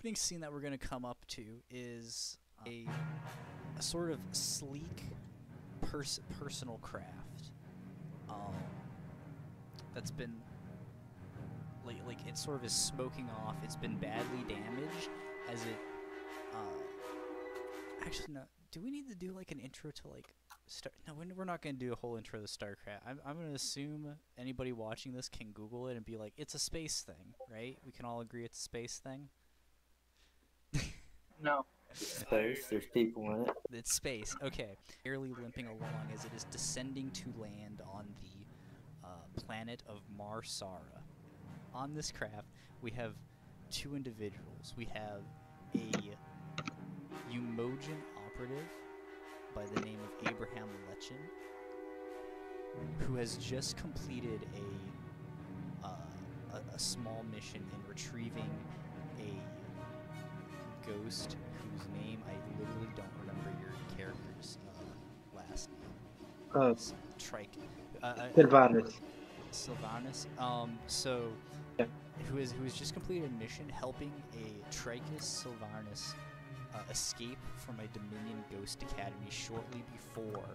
opening scene that we're going to come up to is a sort of sleek personal craft that's been like it sort of is smoking off. It's been badly damaged as it actually no. Do we need to do like an intro to like Star? No, we're not going to do a whole intro to StarCraft. I'm going to assume anybody watching this can Google it and be like, it's a space thing, right? We can all agree it's a space thing. No. Space, there's people in it. It's space. Okay. Barely limping along as it is descending to land on the planet of Marsara. On this craft, we have two individuals. We have a Umojan operative by the name of Abraham Lechin, who has just completed a small mission in retrieving a ghost whose name I literally don't remember your character's last name. Sylvanas. Sylvanas. So Yeah. who has just completed a mission helping a Trichus Sylvanas escape from a Dominion Ghost Academy shortly before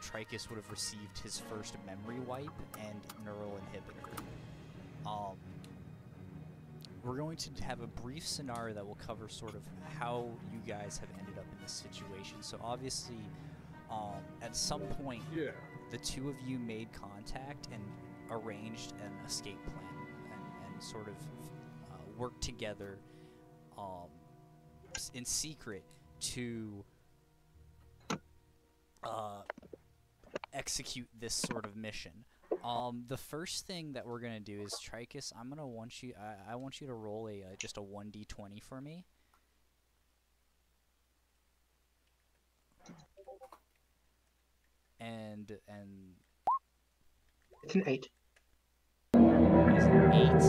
Trichus would have received his first memory wipe and neural inhibitor. We're going to have a brief scenario that will cover sort of how you guys have ended up in this situation. So obviously, at some point, the two of you made contact and arranged an escape plan and sort of worked together in secret to execute this sort of mission. The first thing that we're gonna do is Trichus. I want you to roll just a 1d20 for me. And It's an 8. it's an 8.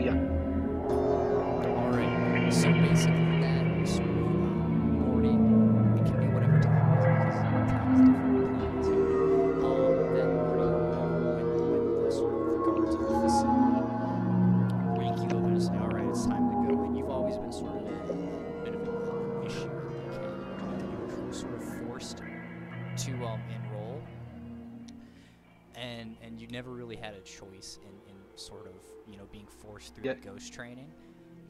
Yeah. Alright, so basically that sort of morning, it can be whatever time it is because time is different on planets. That morning, when the sort of the guards of the facility wake you up and say, alright, it's time to go, and you've always been sort of a bit of an issue with the camp, you were sort of forced to enroll, and you never really had a choice in sort of, you know, being forced through the ghost training.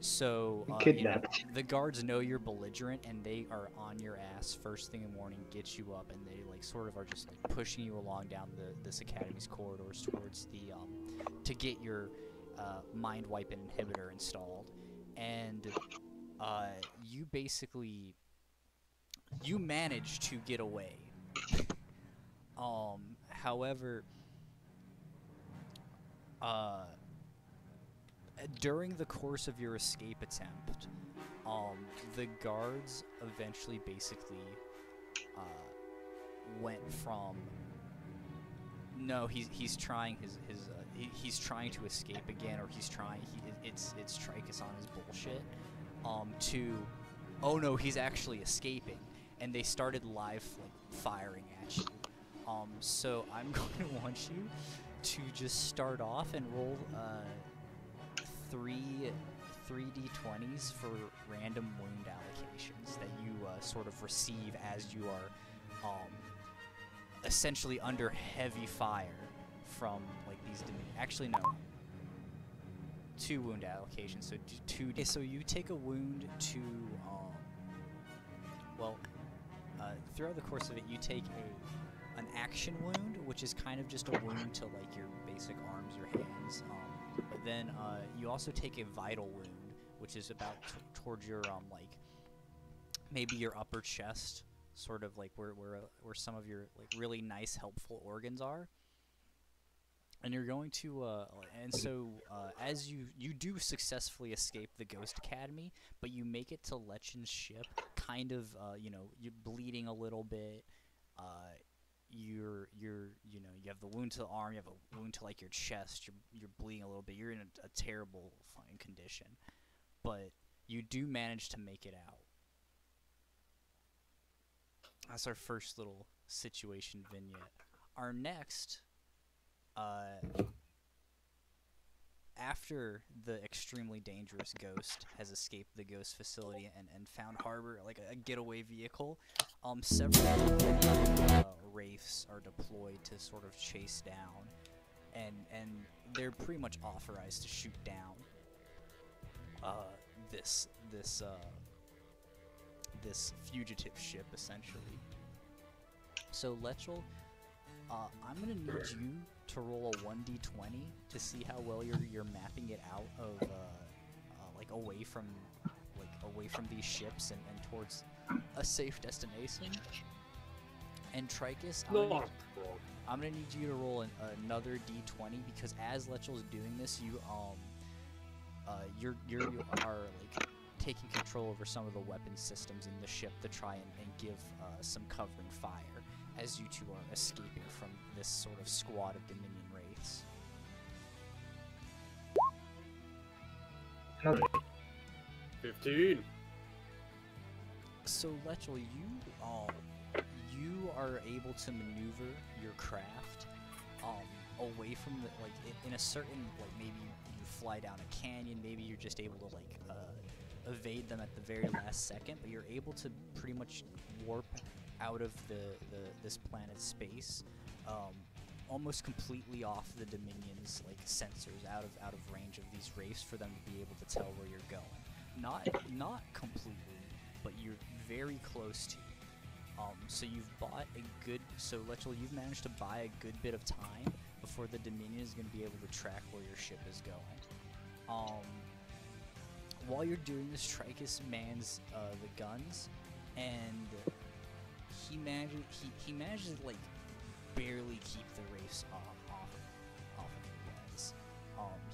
So Kidnapped. the guards know you're belligerent, and they are on your ass first thing in the morning, get you up, and they like sort of are just like pushing you along down this academy's corridors towards the to get your mind wipe and inhibitor installed. And you basically manage to get away. However, during the course of your escape attempt, the guards eventually basically went from no, he's trying he's trying to escape again, or it's Trichus on his bullshit, to oh no, he's actually escaping, and they started live firing at you. So I'm going to want you to just start off and roll 3d20s for random wound allocations that you sort of receive as you are essentially under heavy fire from like these actually no, 2 wound allocations, so 2. So you take a wound to throughout the course of it you take an action wound, which is kind of just a wound to like your basic arms, your hands. But then you also take a vital wound, which is about towards your like maybe your upper chest, sort of like where some of your like really nice helpful organs are. And you're going to and so as you do successfully escape the Ghost Academy, but you make it to Lechin's ship, kind of you know, you're bleeding a little bit. You're you know, you have the wound to the arm, you have a wound to like your chest, you're bleeding a little bit, you're in a terrible fucking condition, but you do manage to make it out. That's our first little situation vignette. Our next after the extremely dangerous ghost has escaped the ghost facility and found harbor, like a getaway vehicle, several wraiths are deployed to sort of chase down, and they're pretty much authorized to shoot down this fugitive ship, essentially. So Lechel, I'm gonna need you to roll a 1d20 to see how well you're mapping it out of like away from these ships and towards a safe destination. And Trichus, I'm gonna need you to roll another d20 because as Lechel's doing this, you are like taking control over some of the weapon systems in the ship to try and give some covering fire as you two are escaping from this sort of squad of Dominion wraiths. Another 15. So Lechel, you are able to maneuver your craft away from the in a certain maybe you fly down a canyon, maybe you're just able to evade them at the very last second, but you're able to pretty much warp out of this planet's space, almost completely off the Dominion's sensors, out of range of these wraiths for them to be able to tell where you're going. Not completely, but you're very close to. So you've bought a good. So Lechel, you've managed to buy a good bit of time before the Dominion is going to be able to track where your ship is going. While you're doing this, Trichus mans the guns, and he manages to barely keep the wraiths off of you guys.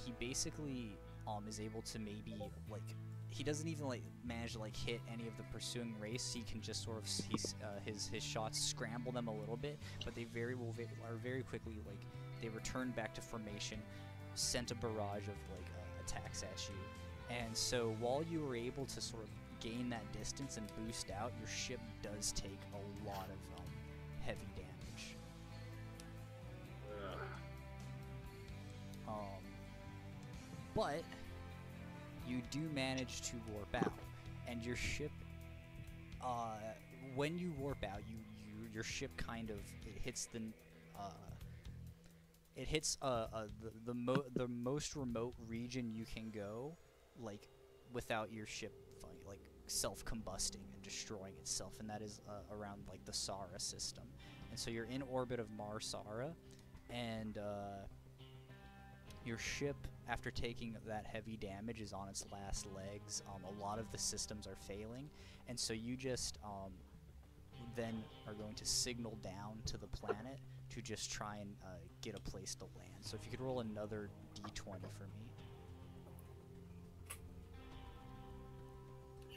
He basically is able to maybe he doesn't even manage to hit any of the pursuing wraiths. He can just sort of his shots scramble them a little bit, but they very quickly they return back to formation, sent a barrage of attacks at you. And so while you were able to sort of gain that distance and boost out, your ship does take a lot of heavy damage. But you do manage to warp out, and your ship, when you warp out, your ship kind of hits the most remote region you can go, without your ship self-combusting and destroying itself, and that is around the Sara system. And so you're in orbit of Mar Sara, and your ship, after taking that heavy damage, is on its last legs. A lot of the systems are failing, and so you just then are going to signal down to the planet to just try and get a place to land. So if you could roll another d20 for me.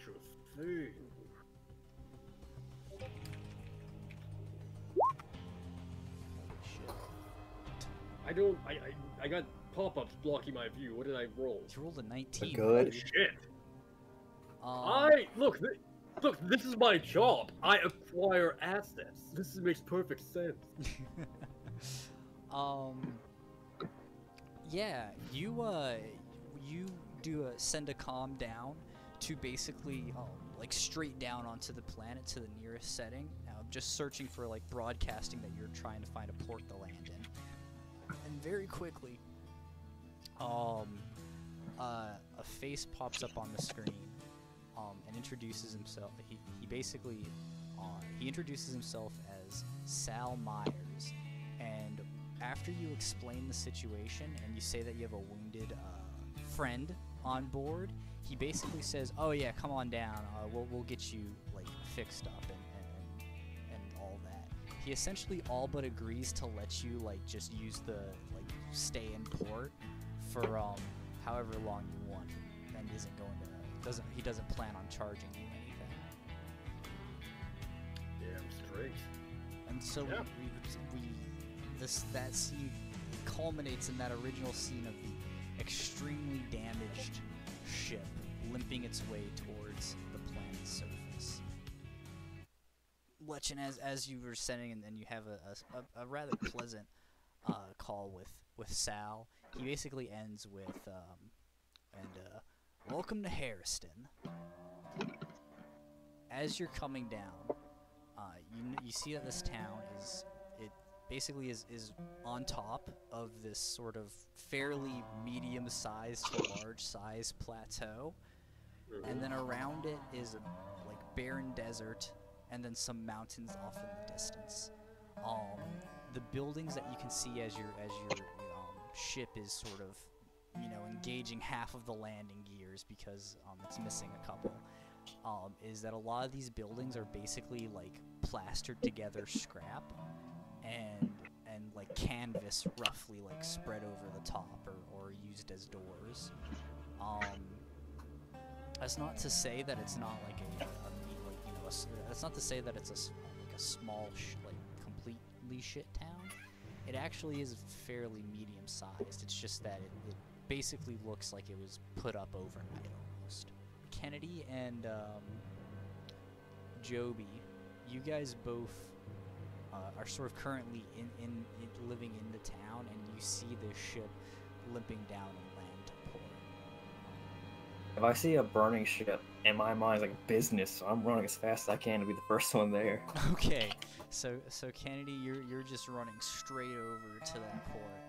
Sure thing. Holy shit. I got pop-ups blocking my view. What did I roll? You rolled a 19. Good. Shit. Look, this is my job. I acquire assets. This makes perfect sense. Yeah, you do send a comm down to basically straight down onto the planet to the nearest setting. Just searching for broadcasting that you're trying to find a port to land in, and very quickly, a face pops up on the screen, and introduces himself. He basically he introduces himself as Sal Myers, and after you explain the situation and you say that you have a wounded friend on board, he basically says, "Oh yeah, come on down. We'll get you fixed up and all that." He essentially all but agrees to let you just use the stay in port for however long you want, and he doesn't plan on charging you anything. Damn straight. And so Yeah. that scene culminates in that original scene of the extremely damaged ship limping its way towards the planet's surface. Lechen, as you were sending, and then you have a rather pleasant call with Sal. he basically ends with, welcome to Harriston. As you're coming down, you see that this town basically is on top of this sort of fairly medium-sized to large-sized plateau, and then around it is a like barren desert, and then some mountains off in the distance. The buildings that you can see as your ship is sort of engaging half of the landing gears because it's missing a couple. Is that a lot of these buildings are basically like plastered together scrap and like canvas roughly like spread over the top or used as doors. That's not to say that it's not like that's not to say that it's like a small like completely shit town. It actually is fairly medium sized. It's just that it basically looks like it was put up overnight almost. Kennedy and Joby, you guys both are sort of currently in living in the town, and you see this ship limping down and land to port. If I see a burning ship, in my mind, it's like business, so I'm running as fast as I can to be the first one there. Okay, so Kennedy, you're just running straight over to that port.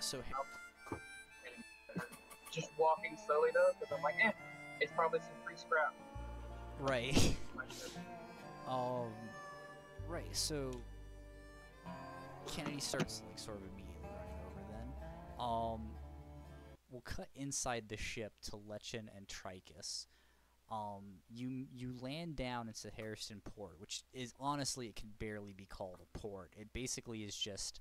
So just walking slowly though, because I'm like, it's probably some free scrap. right. Right. So Kennedy starts like sort of immediately running over. Then, we'll cut inside the ship to Lechin and Tricus. You land down into Harriston Port, which is honestly, it can barely be called a port. It basically is just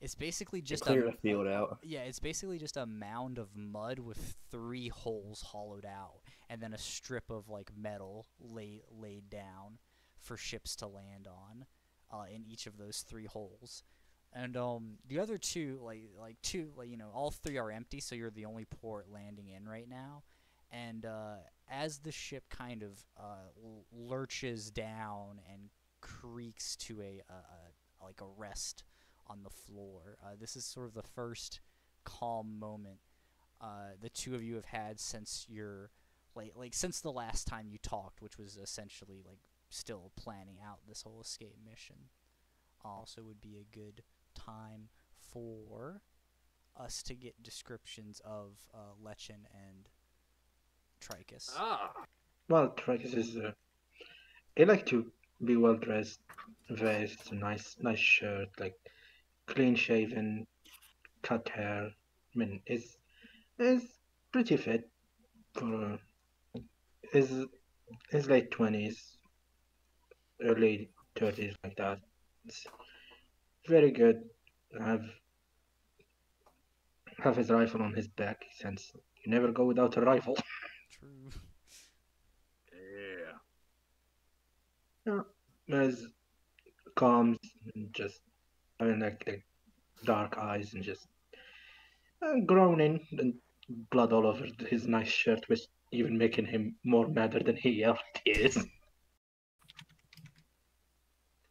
it's basically just clear the field out. Yeah, it's basically just a mound of mud with 3 holes hollowed out, and then a strip of like metal laid down for ships to land on, in each of those 3 holes. And the other two, all 3 are empty, so you're the only port landing in right now. And as the ship kind of lurches down and creaks to a rest on the floor, this is sort of the first calm moment the two of you have had since since the last time you talked, which was essentially like still planning out this whole escape mission. Also would be a good time for us to get descriptions of Lechin and Tricus. Well, Tricus is he like to be well dressed, vest, nice shirt, like clean shaven, cut hair. I mean, is pretty fit for his late 20s, early 30s, like that. It's very good. Have his rifle on his back, since you never go without a rifle. True. Yeah. As calm, just having like dark eyes and just groaning and blood all over his nice shirt, which even making him more madder than he already is.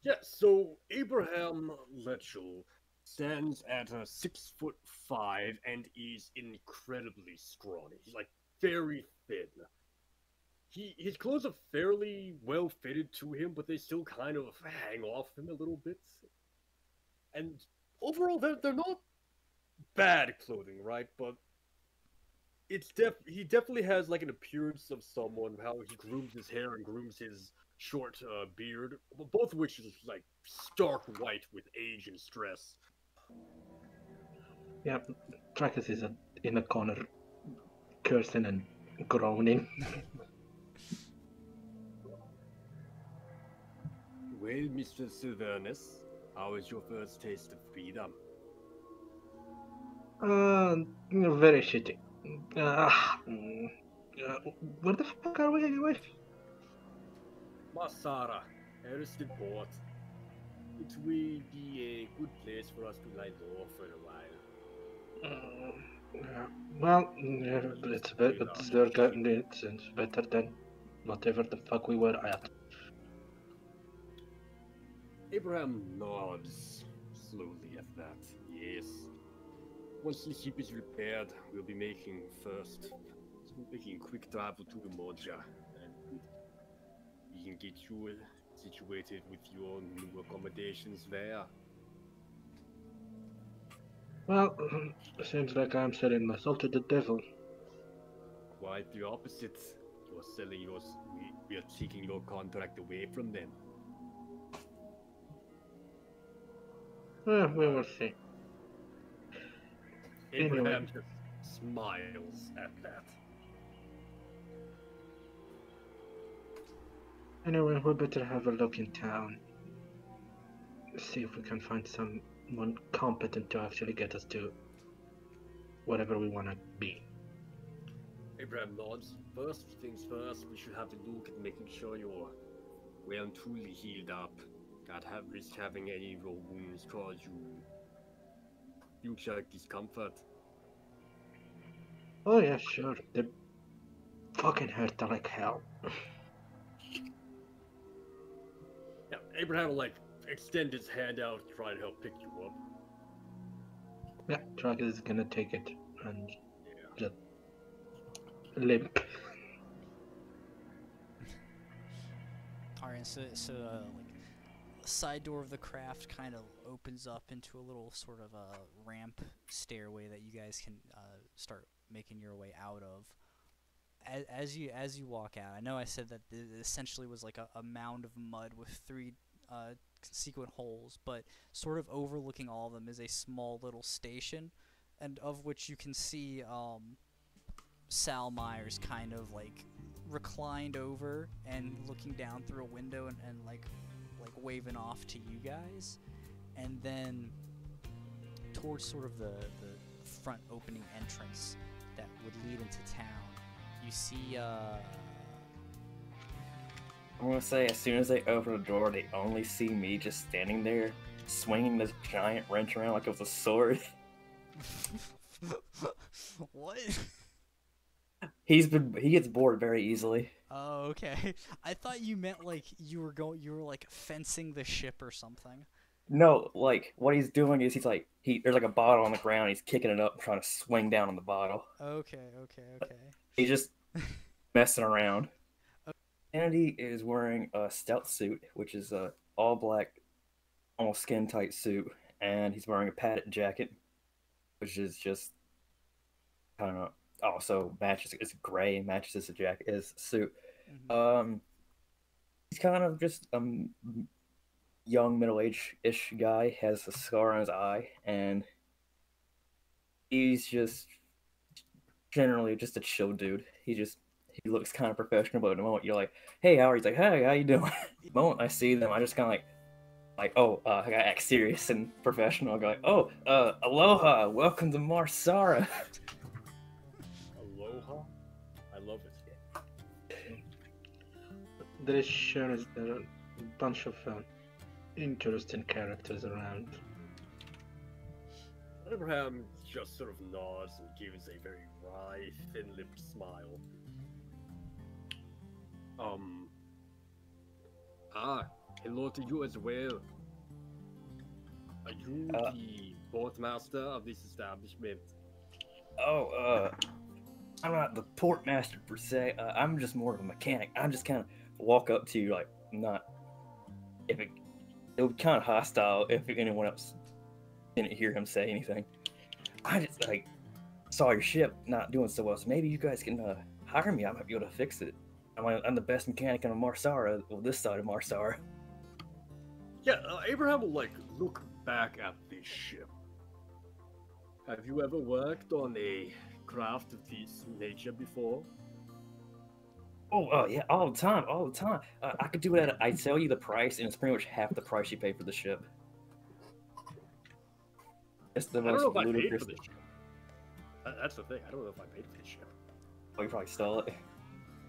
Yeah, so Abraham Letchell stands at 6'5" and is incredibly scrawny. He's like very thin. His clothes are fairly well fitted to him, but they still kind of hang off him a little bit. And overall, they're not bad clothing, right? But he definitely has like an appearance of someone, how he grooms his hair and grooms his short beard, both of which is like stark white with age and stress. Yeah, Tricus is in a corner, cursing and groaning. Well, Mr. Silvernus, how is your first taste of freedom? Very shitty. Where the fuck are we anyway? Masara, Harriston Port. It will be a good place for us to lie low for a while. Well, it's better than whatever the fuck we were at. Abraham nods slowly at that. Yes. Once the ship is repaired, we'll be making quick travel to the Moja, and we can get you situated with your new accommodations there. Well, seems like I'm selling myself to the devil. Quite the opposite. You're selling yours. We are taking your contract away from them. Well, we will see. Abraham just smiles at that. Anyway, we better have a look in town. See if we can find someone competent to actually get us to whatever we want to be. Abraham nods. First things first, we should have a look at making sure you're well and truly healed up. Not risk having any of your wounds cause you future discomfort. Oh yeah, sure. They fucking hurt like hell. Yeah, Abraham will like extend his hand out, try to help pick you up. Yeah, Track is gonna take it and Yeah. just limp. Alright, so like the side door of the craft kind of opens up into a little sort of a ramp stairway that you guys can start making your way out of. As you walk out, I know I said that it essentially was like a mound of mud with three sequent holes, but sort of overlooking all of them is a small little station, and of which you can see Sal Myers kind of like reclined over and looking down through a window and like waving off to you guys. And then towards sort of the front opening entrance that would lead into town, you see I'm gonna say, as soon as they open the door, they only see me just standing there, swinging this giant wrench around like it was a sword. What? He gets bored very easily. Oh, okay. I thought you meant like you were like fencing the ship or something. No, like, what he's doing is there's like a bottle on the ground, he's kicking it up, trying to swing down on the bottle. Okay. He's just messing around. Kennedy is wearing a stealth suit, which is a all black, almost skin tight suit, and he's wearing a padded jacket, which is just kind of also matches. It's gray, matches his jacket, his suit. Mm-hmm. He's kind of just young, middle-aged-ish guy, has a scar on his eye, and he's just generally just a chill dude. He looks kind of professional, but at the moment you're like, "Hey, how are you?" He's like, "Hey, how you doing?" The moment I see them, I just kind of like, "Oh, I gotta act serious and professional." I go like, "Oh, aloha, welcome to Marsara." Aloha? I love it. There is sure is there a bunch of interesting characters around. Abraham just sort of nods and gives a very wry, thin-lipped smile. Hello to you as well. Are you the portmaster of this establishment? Oh, I'm not the port master per se. I'm just more of a mechanic. I'm just kind of walk up to you, like, not. If it would be kind of hostile if anyone else didn't hear him say anything. I just like saw your ship not doing so well, so maybe you guys can hire me. I might be able to fix it. I'm the best mechanic on Marsara, well, this side of Marsara. Yeah, Abraham will like look back at this ship. Have you ever worked on a craft of this nature before? Oh, yeah, all the time. I could do it I tell you the price, and it's pretty much half the price you pay for the ship. It's the I don't most know if I paid ludicrous. for this ship. That's the thing. I don't know if I paid for this ship. Oh, you probably stole it.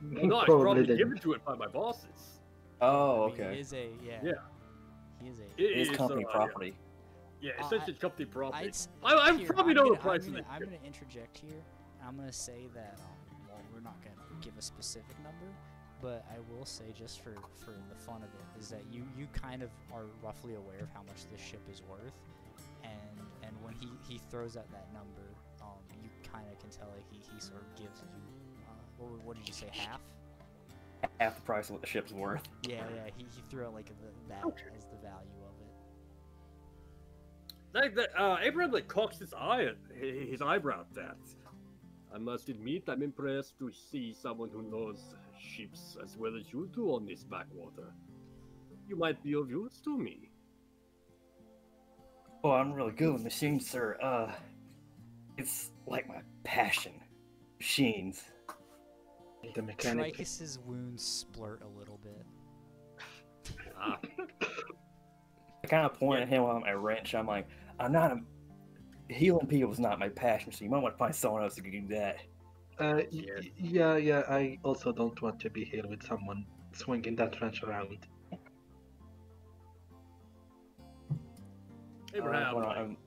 Well, no, I was probably didn't. given to it by my bosses. Oh, I mean, okay. He is a Yeah. He is a. It is company property. Yeah, essentially company property. I'd s- I here, probably I'm know gonna, the price I'm of gonna, this I'm ship. gonna interject here. I'm gonna say that well, we're not gonna give a specific number, but I will say, just for the fun of it, is that you kind of are roughly aware of how much this ship is worth, and when he throws out that number, you kind of can tell that he sort of gives you, what did you say, half? Half the price of what the ship's worth. Yeah, he threw out like that as the value of it. Abraham like cocks his eyebrow at that. I must admit, I'm impressed to see someone who knows ships as well as you do on this backwater. You might be of use to me. Oh, I'm really good with machines, sir. It's like my passion. Machines. The mechanic. Tricus's wounds splurt a little bit. Ah, I kind of point at him on my wrench. I'm like, healing people is not my passion, so you might want to find someone else who can do that. Yeah. I also don't want to be here with someone swinging that wrench around. Abraham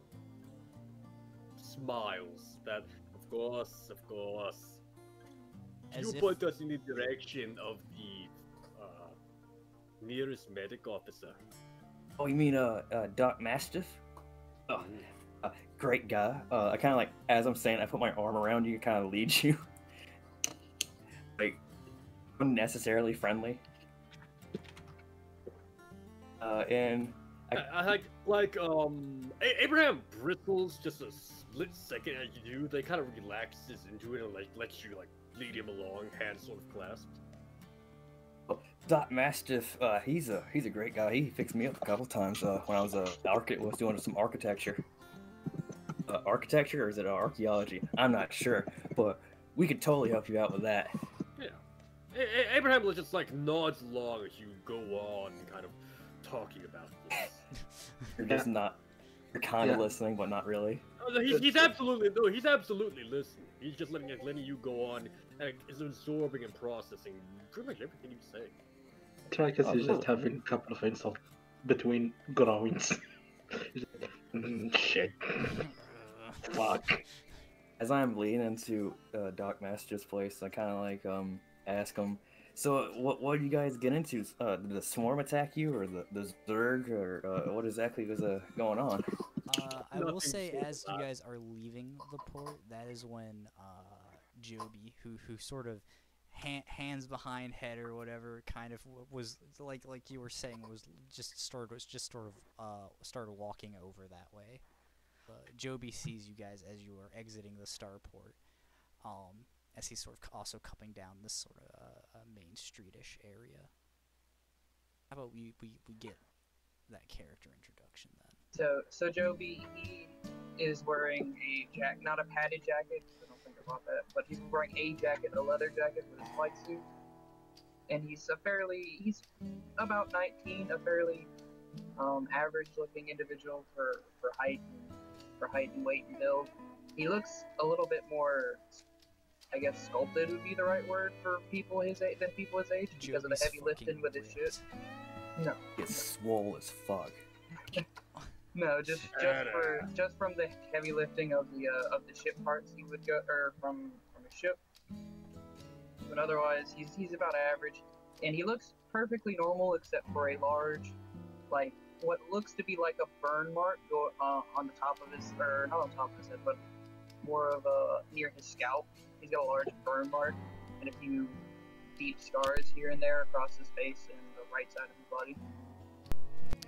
smiles. That, of course. As You if- point us in the direction of the nearest medic officer. Oh, you mean Doc Mastiff? Oh, great guy. I kind of like, as I'm saying, I put my arm around you, kind of lead you. Like, unnecessarily friendly. And Abraham bristles just a split second as you do. They kind of relaxes into it and like lets you like lead him along, hands sort of clasped. Doc Mastiff, he's a great guy. He fixed me up a couple times when I was was doing some architecture. Architecture, or is it archaeology? I'm not sure, but we could totally help you out with that. Yeah. Abraham just like nods along as you go on, kind of talking about this. You're just not. You're kind of listening, but not really. Oh, no, he's absolutely listening. He's just letting you go on and is absorbing and processing pretty much everything you say. Tricus is just having a couple of insults between groans. Shit. Fuck. As I'm leading into Doc Mastiff's place, I kind of like ask him, so what do you guys get into? Did the swarm attack you, or the Zerg, or what exactly was going on? I will Nothing say, short as of you that. guys are leaving the port, that is when Joby, who sort of hands behind head or whatever, kind of was like you were saying, was just sort of started walking over that way. Joby sees you guys as you are exiting the starport, as he's sort of also coming down this sort of main streetish area. How about we get that character introduction then? So Joby, he is wearing not a padded jacket, I don't think about that, but he's wearing a jacket, a leather jacket with his flight suit. And he's about 19, a fairly average looking individual for height and weight and build. He looks a little bit more, I guess, sculpted would be the right word for people his age because of the Joby's heavy lifting fucking with his shit. ripped. No. It's swole as fuck. No, just from the heavy lifting of the ship parts he would go, or from a ship. But otherwise, he's about average, and he looks perfectly normal except for a large, like what looks to be like a burn mark on the top of his, or not on top of his head, but more of near his scalp. He's got a large burn mark and a few deep scars here and there across his face and the right side of his body.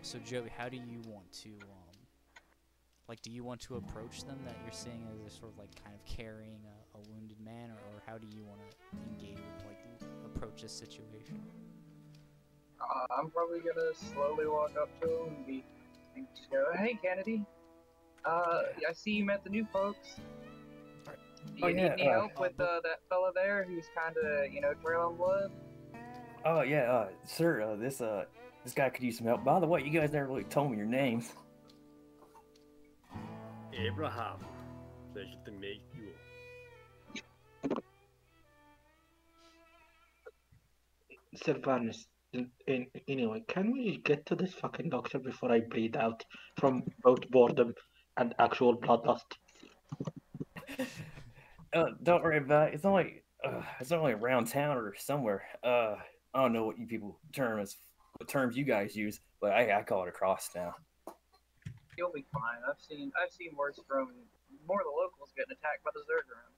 So Joey, how do you want to, do you want to approach them that you're seeing as a sort of like kind of carrying a wounded man, or how do you want to engage with, approach this situation? I'm probably gonna slowly walk up to him and just go, "Hey, Kennedy. I see you met the new folks. Do you need any help with that fella there who's kind of, trailing blood?" Oh yeah, sir. This guy could use some help. By the way, you guys never really told me your names. Abraham, pleasure to meet you. Sylvanus, anyway, can we get to this fucking doctor before I bleed out from both boredom and actual bloodlust? Don't worry about it. It's only around town or somewhere. I don't know what you people what terms you guys use, but I call it a cross now. You'll be fine. I've seen worse from more of the locals getting attacked by the Zerg around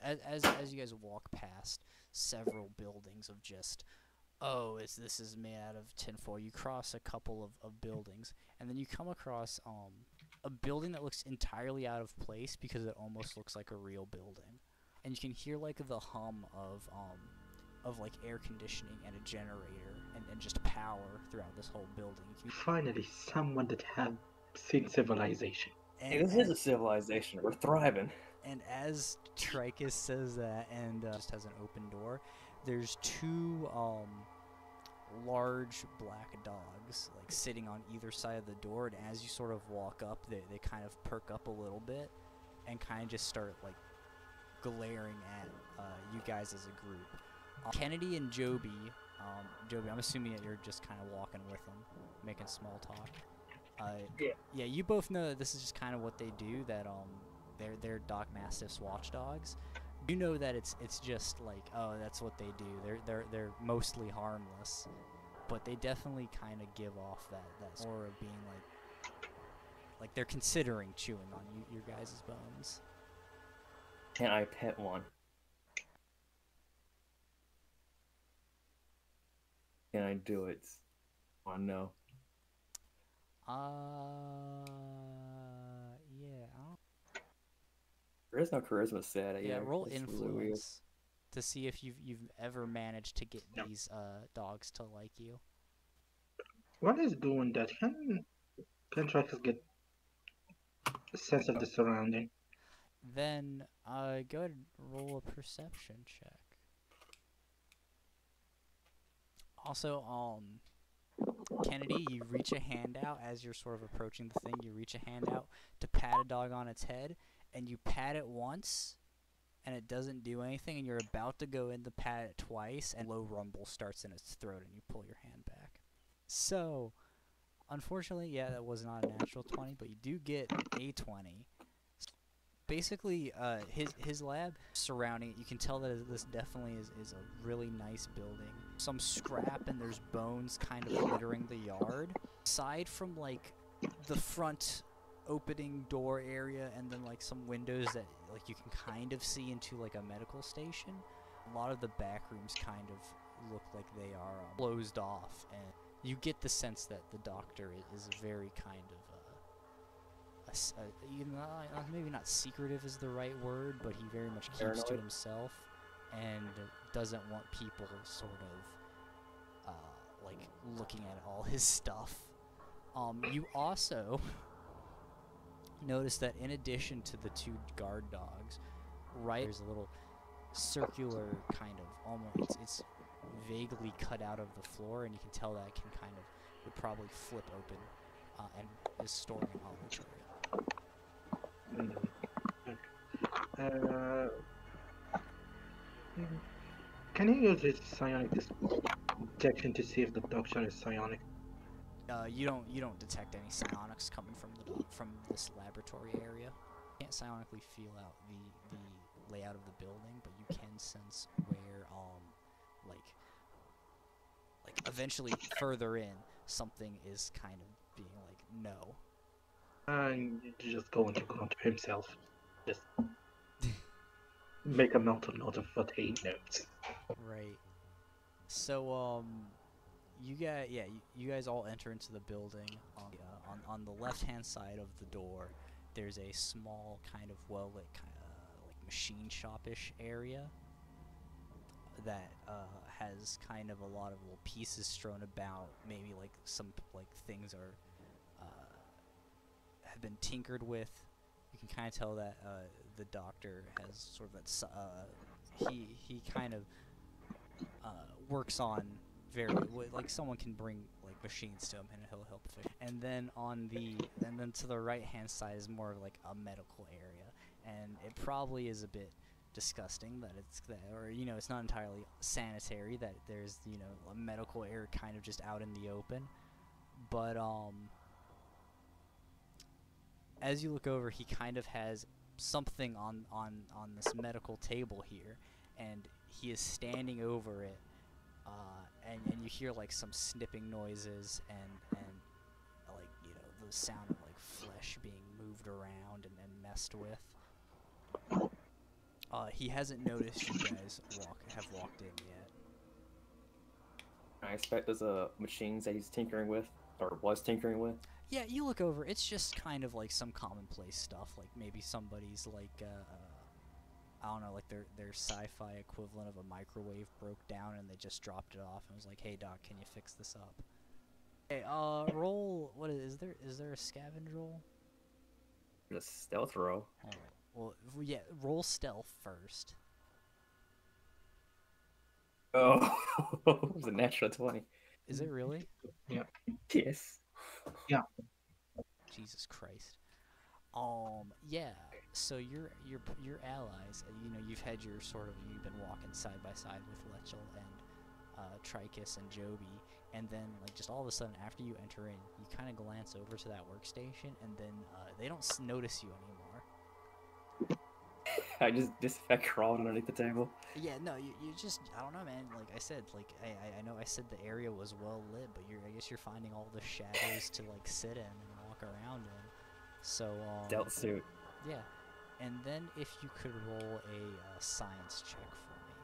here. As you guys walk past several buildings of just, oh, this is made out of tinfoil. You cross a couple of buildings, and then you come across a building that looks entirely out of place because it almost looks like a real building, and you can hear like the hum of like air conditioning and a generator and just power throughout this whole building. Finally, someone that have seen civilization. Hey, this is a civilization. We're thriving. And as Trichus says that, and just has an open door, there's two large black dogs like sitting on either side of the door, and as you sort of walk up, they kind of perk up a little bit and kind of just start like glaring at you guys as a group. Kennedy and Joby, I'm assuming that you're just kind of walking with them, making small talk. Yeah, you both know that this is just kind of what they do, that they're Doc Mastiff's watchdogs. You know that it's just like, oh, that's what they do. They're mostly harmless, but they definitely kind of give off that aura of being like they're considering chewing on your guys' bones. Can I pet one? Can I do it? I know. Yeah. There is no charisma stat. Yeah, roll it's influence really weird. to see if you've ever managed to get these dogs to like you. While he's doing that, can Traxxas get a sense of the surrounding? Then go ahead and roll a perception check. Also, Kennedy, you reach a hand out as you're sort of approaching the thing. You reach a hand out to pat a dog on its head, and you pat it once, and it doesn't do anything, and you're about to go in to pat it twice, and low rumble starts in its throat, and you pull your hand back. So, unfortunately, yeah, that was not a natural 20, but you do get a 20. Basically, his lab surrounding it, you can tell that this definitely is a really nice building. Some scrap and there's bones kind of littering the yard. Aside from like the front opening door area and then like some windows that like you can kind of see into like a medical station, a lot of the back rooms kind of look like they are closed off, and you get the sense that the doctor is very kind of maybe not secretive is the right word, but he very much keeps Paranoid. to himself and doesn't want people sort of like looking at all his stuff. You also notice that in addition to the two guard dogs, right, there's a little circular kind of almost it's vaguely cut out of the floor, and you can tell that it can kind of would probably flip open and is storing an olive area. Can he use his psionic detection to see if the doctor is psionic? You don't detect any psionics coming from this laboratory area. You can't psionically feel out the layout of the building, but you can sense where like eventually further in something is kind of being like no. And just going to go to himself. Just make a mental note of what he knows. Right. So you guys all enter into the building. On the left-hand side of the door, there's a small kind of well-lit kind of like machine shop-ish area that has kind of a lot of little pieces strewn about. Maybe like some like things are have been tinkered with. You can kind of tell that the doctor has sort of that he kind of works on very like someone can bring like machines to him and he'll help fix. And then to the right hand side is more of like a medical area, and it probably is a bit disgusting that it's that, or it's not entirely sanitary that there's a medical area kind of just out in the open, but as you look over, he kind of has something on this medical table here, and he is standing over it, and you hear like some snipping noises and like the sound of like flesh being moved around and messed with. He hasn't noticed you guys have walked in yet. I expect there's machines that he's tinkering with, or was tinkering with. Yeah, you look over. It's just kind of like some commonplace stuff. Like maybe somebody's like, I don't know, like their sci-fi equivalent of a microwave broke down and they just dropped it off and was like, "Hey Doc, can you fix this up?" Hey, roll. What is there? Is there a scavenge roll? The stealth roll. All right. Well, yeah, roll stealth first. Oh, it was a natural 20. Is it really? Yeah. Yes. Yeah. Jesus Christ. Yeah. So your allies. You've had you've been walking side by side with Lechel and Trichus and Joby, and then like just all of a sudden after you enter in, you kind of glance over to that workstation, and then they don't notice you anymore. I just disinfect crawled underneath the table. Yeah, no, you just, I don't know, man. Like I said, like I know I said the area was well lit, but I guess you're finding all the shadows to like sit in and walk around in. So Stealth suit. Yeah, and then if you could roll a science check for me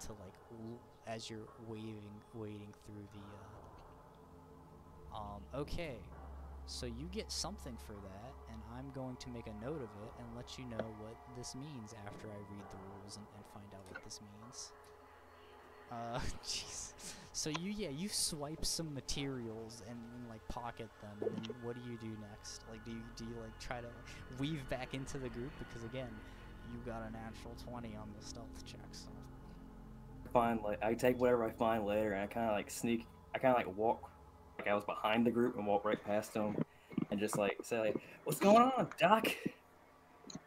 to like as you're wading through the. Okay. So you get something for that, and I'm going to make a note of it and let you know what this means after I read the rules and find out what this means. Jeez. So you swipe some materials and like pocket them, and then what do you do next? Like do you like try to weave back into the group, because again, you got a natural 20 on the stealth check. So I take whatever I find later, and I kind of like walk. Like I was behind the group and walked right past them, and just like say, like, "What's going on, Doc?"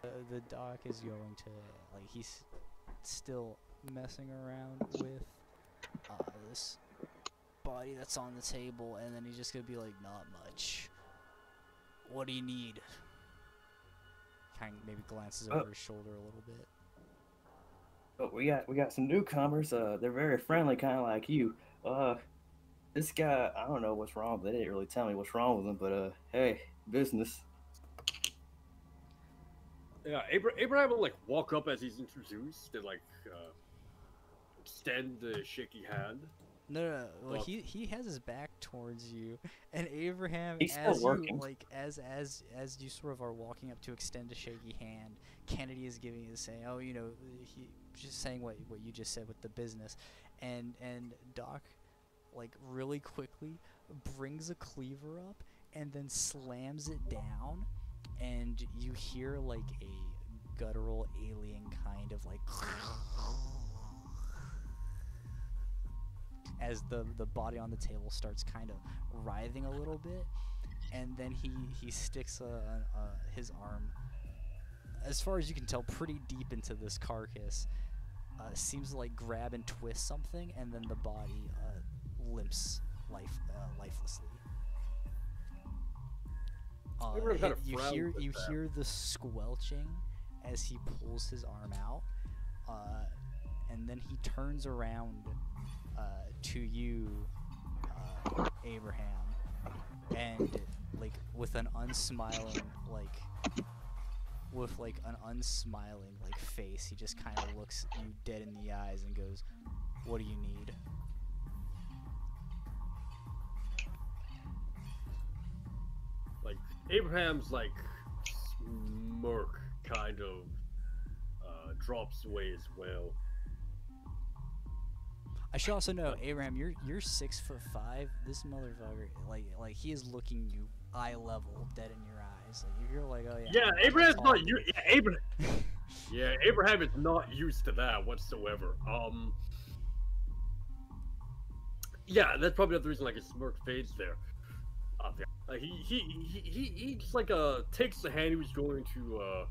The Doc is going to he's still messing around with this body that's on the table, and then he's just gonna be like, "Not much. What do you need?" Kind of maybe glances over his shoulder a little bit. Oh, we got some newcomers. They're very friendly, kind of like you. This guy, I don't know what's wrong. They didn't really tell me what's wrong with him, but hey, business. Yeah, Abraham will like walk up as he's introduced and like extend the shaky hand. No. Well, he has his back towards you, and Abraham, He's still working. as you sort of are walking up to extend a shaky hand, Kennedy is giving you the saying, "Oh, he just saying what you just said with the business," and Doc, like really quickly brings a cleaver up and then slams it down, and you hear like a guttural alien kind of like as the body on the table starts kind of writhing a little bit, and then he sticks his arm, as far as you can tell, pretty deep into this carcass, seems to like grab and twist something, and then the body limps lifelessly. You hear the squelching as he pulls his arm out, and then he turns around to you, Abraham, and like with an unsmiling face, he just kind of looks you dead in the eyes and goes, "What do you need?" Like Abraham's like smirk kind of drops away as well. I should also know, Abraham, you're 6'5". This motherfucker, like he is looking you eye level, dead in your eyes. Like you're like, oh yeah. Yeah, Abraham's not you. Yeah, Abraham. Yeah, Abraham is not used to that whatsoever. Yeah, that's probably the reason like his smirk fades there. He just like takes the hand he was going to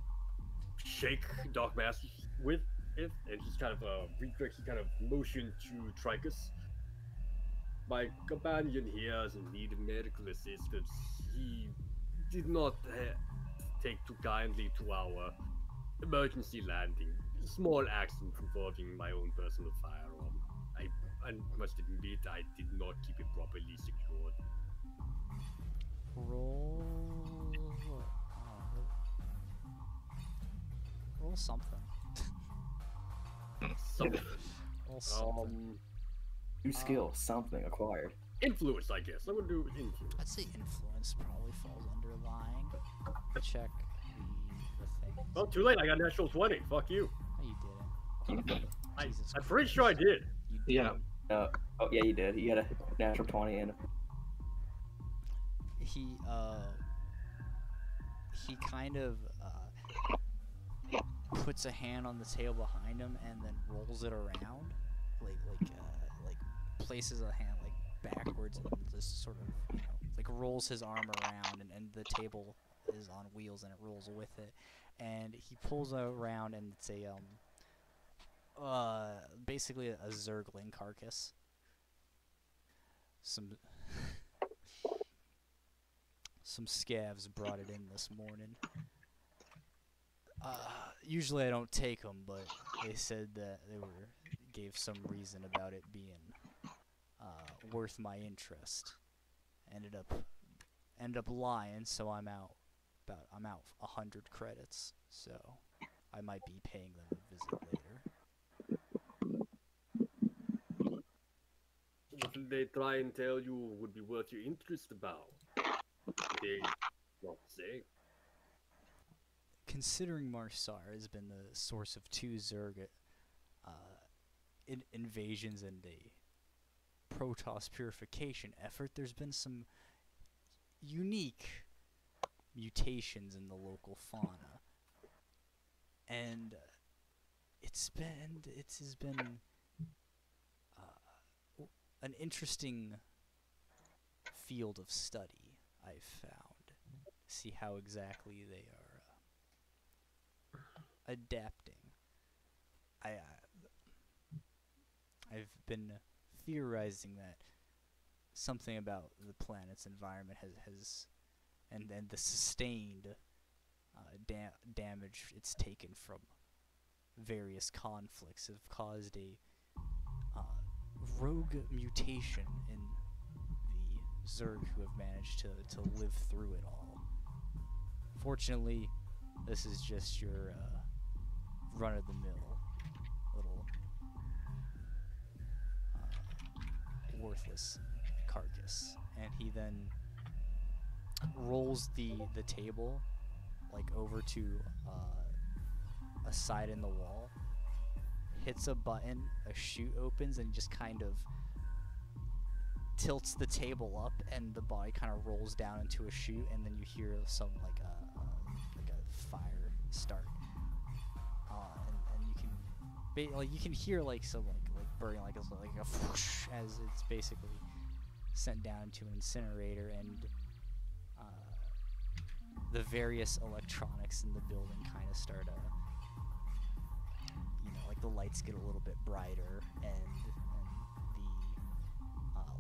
shake Doc Masters with it, and he's kind of he kind of motioned to Trichus. My companion here has in need of medical assistance. He did not take too kindly to our emergency landing. small accident involving my own personal firearm. I must admit I did not keep it properly secured. Roll something. Something. Roll something. New skill, something acquired. Influence, I guess. I'm gonna do influence. I'd say influence probably falls under lying. Check the thing. Oh, too late. I got natural 20. Fuck you. Oh, you didn't. Jesus I'm pretty sure I did. You Yeah. Oh yeah, you did. You got a natural 20 and he kind of puts a hand on the table behind him and then rolls it around, like places a hand like backwards and just sort of, you know, like rolls his arm around, and the table is on wheels and it rolls with it, and he pulls it around, and it's a basically a Zergling carcass. Some scavs brought it in this morning. Usually I don't take them, but they said that gave some reason about it being worth my interest. Ended up lying, so I'm out 100 credits. So I might be paying them a visit later. What did they try and tell you would be worth your interest about? They not say. Considering Marsar has been the source of 2 Zerg invasions and a Protoss purification effort, there's been some unique mutations in the local fauna, and it has been an interesting field of study, I've found. See how exactly they are adapting. I've been theorizing that something about the planet's environment has and the sustained damage it's taken from various conflicts have caused a rogue mutation in the Zerg who have managed to live through it all. Fortunately, this is just your run-of-the-mill little worthless carcass. And he then rolls the table like over to a side in the wall, hits a button, a chute opens, and just kind of tilts the table up, and the body kind of rolls down into a chute, and then you hear some like a fire start, and you can hear like some like burning, like a whoosh, as it's basically sent down to an incinerator, and the various electronics in the building kind of start like the lights get a little bit brighter, and the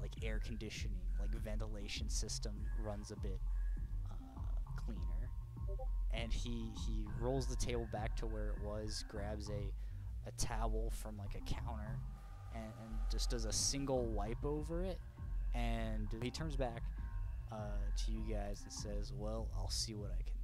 like air conditioning, like ventilation system runs a bit cleaner, and he rolls the table back to where it was, grabs a towel from like a counter, and just does a single wipe over it, and he turns back to you guys and says, "Well, I'll see what I can